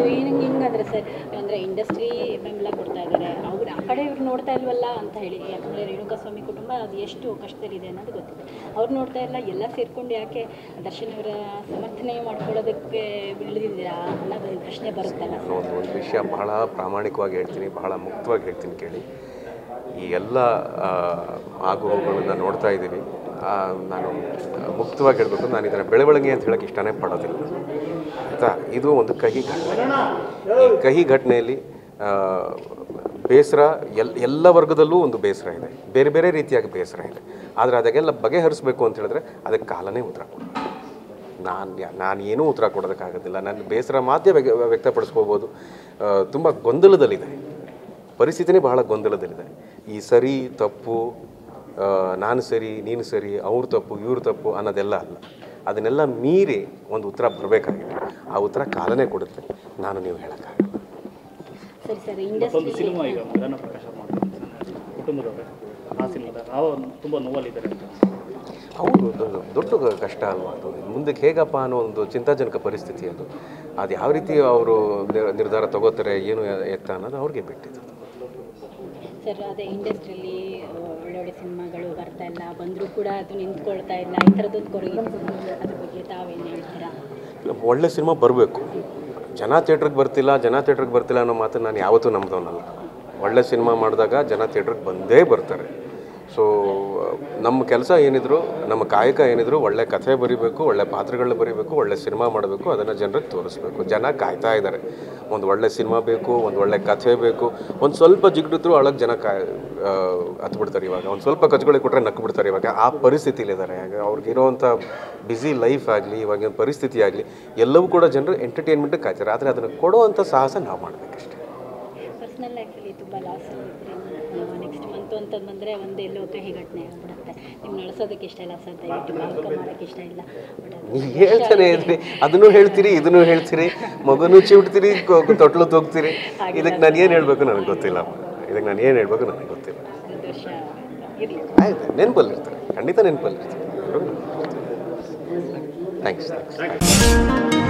ಇದು ಏನಂಗೆ ಹಿಂಗಾದ್ರೆ ಸರ್ ಅಂದರೆ ಇಂಡಸ್ಟ್ರಿ ಬೆಂಬಲ ಕೊಡ್ತಾ ಇದ್ದಾರೆ ಅವ್ರು ಆ ಕಡೆ ಇವ್ರು ನೋಡ್ತಾ ಇಲ್ವಲ್ಲ ಅಂತ ಹೇಳಿ, ಯಾಕಂದರೆ ರೇಣುಕಾಸ್ವಾಮಿ ಕುಟುಂಬ ಅದು ಎಷ್ಟು ಕಷ್ಟದಲ್ಲಿದೆ ಅನ್ನೋದು ಗೊತ್ತಿದೆ. ಅವ್ರು ನೋಡ್ತಾ ಇಲ್ಲ, ಎಲ್ಲ ಸೇರಿಕೊಂಡು ಯಾಕೆ ದರ್ಶನ್ ಅವರ ಸಮರ್ಥನೆ ಮಾಡ್ಕೊಳ್ಳೋದಕ್ಕೆ ಬೆಳೆದಿದ್ದೀರಾ ಅನ್ನೋದೊಂದು ಪ್ರಶ್ನೆ ಬರುತ್ತಲ್ಲ. ಒಂದು ವಿಷಯ ಬಹಳ ಪ್ರಾಮಾಣಿಕವಾಗಿ ಹೇಳ್ತೀನಿ, ಬಹಳ ಮುಕ್ತವಾಗಿ ಹೇಳ್ತೀನಿ ಕೇಳಿ. ಈ ಎಲ್ಲ ಆಗುಗಳನ್ನು ನೋಡ್ತಾ ಇದ್ದೀವಿ. ನಾನು ಮುಕ್ತವಾಗಿ ಹೇಳಬೇಕು, ನಾನು ಇದನ್ನು ಬೆಳವಣಿಗೆ ಅಂತ ಹೇಳೋಕ್ಕೆ ಇಷ್ಟನೇ ಪಡೋದಿಲ್ಲ ಆಯಿತಾ. ಇದು ಒಂದು ಕಹಿ ಘಟನೆ. ಈ ಕಹಿ ಘಟನೆಯಲ್ಲಿ ಬೇಸರ ಎಲ್ಲ ವರ್ಗದಲ್ಲೂ ಒಂದು ಬೇಸರ ಇದೆ, ಬೇರೆ ಬೇರೆ ರೀತಿಯಾಗಿ ಬೇಸರ ಇದೆ. ಆದರೆ ಅದಕ್ಕೆಲ್ಲ ಬಗೆಹರಿಸಬೇಕು ಅಂತ ಹೇಳಿದ್ರೆ ಅದಕ್ಕೆ ಕಾಲನೇ ಉತ್ತರ ಕೊಡೋದು. ನಾನು ಏನೂ ಉತ್ತರ ಕೊಡೋದಕ್ಕಾಗೋದಿಲ್ಲ. ನನ್ನ ಬೇಸರ ಮಾತ್ರ ವ್ಯಕ್ತಪಡಿಸ್ಕೋಬೋದು. ತುಂಬ ಗೊಂದಲದಲ್ಲಿದೆ, ಪರಿಸ್ಥಿತಿನೇ ಬಹಳ ಗೊಂದಲದಲ್ಲಿದೆ. ಈ ಸರಿ ತಪ್ಪು, ನಾನು ಸರಿ ನೀನು ಸರಿ, ಅವ್ರು ತಪ್ಪು ಇವ್ರು ತಪ್ಪು ಅನ್ನೋದೆಲ್ಲ ಅಲ್ಲ. ಅದನ್ನೆಲ್ಲ ಮೀರಿ ಒಂದು ಉತ್ತರ ಬರಬೇಕಾಗಿದೆ. ಆ ಉತ್ತರ ಕಾಲನೇ ಕೊಡುತ್ತೆ, ನಾನು ನೀವು ಹೇಳೋಕ್ಕಾಗಲ್ಲ. ಸಿನಿಮಾ ಈಗ ಮದನ ಪ್ರಕಾಶ ಕುಟುಂಬದವರೇ ಆ ಸಿನಿಮಾದ ತುಂಬ ನೋವಲ್ಲಿದ್ದಾರೆ. ಹೌದು, ದೊಡ್ಡ ಕಷ್ಟ ಅಲ್ವಾ ಅದು. ಮುಂದಕ್ಕೆ ಹೇಗಪ್ಪ ಅನ್ನೋ ಒಂದು ಚಿಂತಾಜನಕ ಪರಿಸ್ಥಿತಿ ಅದು. ಅದು ಯಾವ ರೀತಿ ಅವರು ನಿರ್ಧಾರ ತಗೋತಾರೆ, ಏನು ಎತ್ತ ಅನ್ನೋದು ಅವ್ರಿಗೆ ಬಿಟ್ಟಿದ್ದು. ಸರ್, ಅದೇ ಇಂಡಸ್ಟ್ರಿಯಲ್ಲಿ ಒಳ್ಳೊಳ್ಳೆ ಸಿನಿಮಾಗಳು ಬರ್ತಾ ಇಲ್ಲ, ಬಂದರೂ ಕೂಡ ಅದು ನಿಂತ್ಕೊಳ್ತಾ ಇಲ್ಲ, ಈ ಥರದ್ದೊಂದು ಕೊರಗಿದೆ. ಅದ್ರ ಬಗ್ಗೆ ತಾವೇನು ಹೇಳ್ತೀರಾ? ಒಳ್ಳೆ ಸಿನಿಮಾ ಬರಬೇಕು. ಜನ ಥಿಯೇಟ್ರಿಗೆ ಬರ್ತಿಲ್ಲ ಅನ್ನೋ ಮಾತು ನಾನು ಯಾವತ್ತೂ ನಂಬ್ದವನಲ್ಲ. ಒಳ್ಳೆ ಸಿನಿಮಾ ಮಾಡಿದಾಗ ಜನ ಥಿಯೇಟ್ರಿಗೆ ಬಂದೇ ಬರ್ತಾರೆ. ಸೊ ನಮ್ಮ ಕೆಲಸ ಏನಿದ್ರು, ನಮ್ಮ ಕಾಯಕ ಏನಿದ್ರು, ಒಳ್ಳೆ ಕಥೆ ಬರೀಬೇಕು, ಒಳ್ಳೆ ಪಾತ್ರಗಳನ್ನ ಬರೀಬೇಕು, ಒಳ್ಳೆ ಸಿನಿಮಾ ಮಾಡಬೇಕು, ಅದನ್ನು ಜನರಿಗೆ ತೋರಿಸ್ಬೇಕು. ಜನ ಕಾಯ್ತಾ ಇದ್ದಾರೆ. ಒಂದು ಒಳ್ಳೆ ಸಿನಿಮಾ ಬೇಕು, ಒಂದು ಒಳ್ಳೆ ಕಥೆ ಬೇಕು. ಒಂದು ಸ್ವಲ್ಪ ಜಿಗಿಡಿದ್ರು ಒಳಗೆ ಜನ ಹತ್ಬಿಡ್ತಾರೆ. ಇವಾಗ ಒಂದು ಸ್ವಲ್ಪ ಕಚ್ಗಳಿಗೆ ಕೊಟ್ಟರೆ ನಕ್ಕು ಬಿಡ್ತಾರೆ. ಇವಾಗ ಆ ಪರಿಸ್ಥಿತಿಲಿದ್ದಾರೆ. ಅವ್ರಿಗಿರೋವಂಥ ಬ್ಯುಸಿ ಲೈಫ್ ಆಗಲಿ, ಇವಾಗಿನ ಪರಿಸ್ಥಿತಿ ಆಗಲಿ, ಎಲ್ಲವೂ ಕೂಡ ಜನರು ಎಂಟರ್ಟೈನ್ಮೆಂಟಿಗೆ ಕಾಯ್ತಾರೆ. ಆದರೆ ಅದನ್ನು ಕೊಡುವಂಥ ಸಾಹಸ ನಾವು ಮಾಡಬೇಕಷ್ಟೇ. ಪರ್ಸ್ನಲ್ ಲೈಫಲ್ಲಿ ತುಂಬ ಲಾಸ್ ನೆಕ್ಸ್ಟ್ ಮಂತು ಅಂತ ಬಂದರೆ ಒಂದು ಎಲ್ಲೋ ಕಹಿ ಘಟನೆ ಆಗ್ಬಿಡುತ್ತೆ. ನೀವು ನಡೆಸೋದಕ್ಕೆ ಇಷ್ಟ ಇಲ್ಲ ಸರ್, ದಯವಿಟ್ಟು ಭಾವುಕ ಮಾಡೋಕ್ಕೆ ಇಷ್ಟ ಇಲ್ಲ. ನೀವು ಹೇಳ್ತಾನೆ ಇದ್ರಿ, ಅದನ್ನು ಹೇಳ್ತೀರಿ, ಇದನ್ನು ಹೇಳ್ತೀರಿ, ಮಗನೂ ಚಿವಿಡ್ತೀರಿ, ತೊಟ್ಲು ತೋಗ್ತೀರಿ. ಇದಕ್ಕೆ ನಾನು ಏನು ಹೇಳಬೇಕು ನನಗೆ ಗೊತ್ತಿಲ್ಲ. ಆಯ್ತು, ನೆನಪಲ್ಲಿರ್ತಾರೆ, ಖಂಡಿತ ನೆನಪಲ್ಲಿರ್ತಾರೆ. ಥ್ಯಾಂಕ್ಸ್.